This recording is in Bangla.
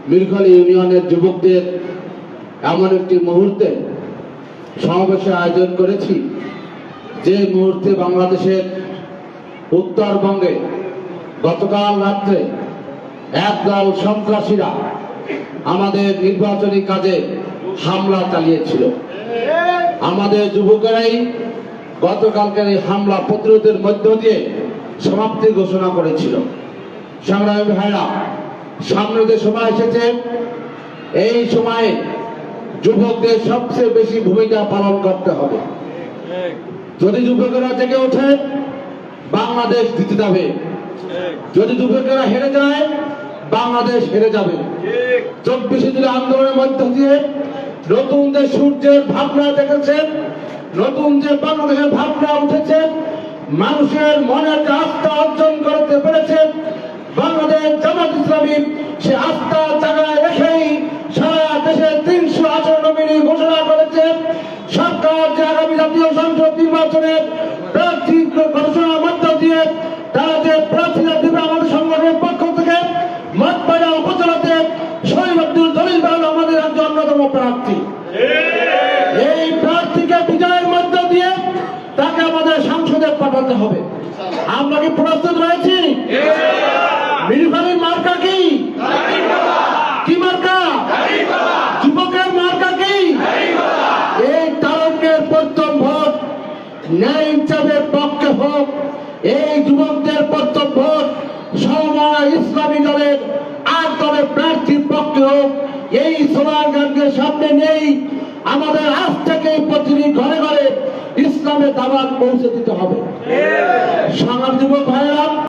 মিরখালী ইউনিয়নের যুবকদের এমন একটি মুহূর্তে সমাবেশের আয়োজন করেছি, যে মুহূর্তে বাংলাদেশের উত্তরবঙ্গে গতকাল রাত্রে একদল সন্ত্রাসীরা আমাদের নির্বাচনী কাজে হামলা চালিয়েছিল। আমাদের যুবকেরাই গতকালকের এই হামলা প্রতিরোধের মধ্য দিয়ে সমাপ্তি ঘোষণা করেছিল। সংগ্রামী ভাইরা, সামনে যে সময় এসেছে, এই সময়ে যুবকদের সবচেয়ে বেশি ভূমিকা পালন করতে হবে। যদি যুবকেরা জেগে ওঠে, বাংলাদেশ জিতে যাবে। যদি যুবকেরা হেরে যায়, বাংলাদেশ হেরে যাবে। 24 জুলাই আন্দোলনের মধ্য দিয়ে নতুন যে সূর্যের ভাবনা দেখেছেন, নতুন যে বাংলাদেশের ভাবনা উঠেছে, মানুষের মনের আস্থা অর্জন করতে পেরেছে। বাংলাদেশ জামাত ইসলামী সে আস্থা জায়গায় রেখেই সারা দেশে 300 আসন নমিনি ঘোষণা করেছে। সরকার যে আগামী জাতীয় সংসদ নির্বাচনের প্রার্থী ঘোষণার মধ্য দিয়ে তারা যে প্রার্থীরা দেবে আমাদের সংগঠনের পক্ষ থেকে, মঠবাড়া উপজেলাতে শহীদ আব্দুল জলিল ভাই আমাদের একজন অন্যতম প্রার্থী। এই প্রার্থীকে বিজয়ের মধ্য দিয়ে তাকে আমাদের সংসদে পাঠাতে হবে। আমরা কি প্রস্তুত রয়েছি? মিরখালীর মার্কা কি? কি মার্কা? যুবকের মার্কা কি? এই তারকের প্রথম ভোট ন্যায় ইনসাফের পক্ষে হোক। এই যুবকদের প্রথম ভোট সমমনা ইসলামী দলের 8 দলের প্রার্থীর পক্ষে হোক। এই স্লোগানকে সামনে নেই আমাদের আজ থেকে প্রতিটি ঘরে ঘরে ইসলামের দাওয়াত পৌঁছে দিতে হবে। সংগ্রামী যুবক ভাইয়েরা,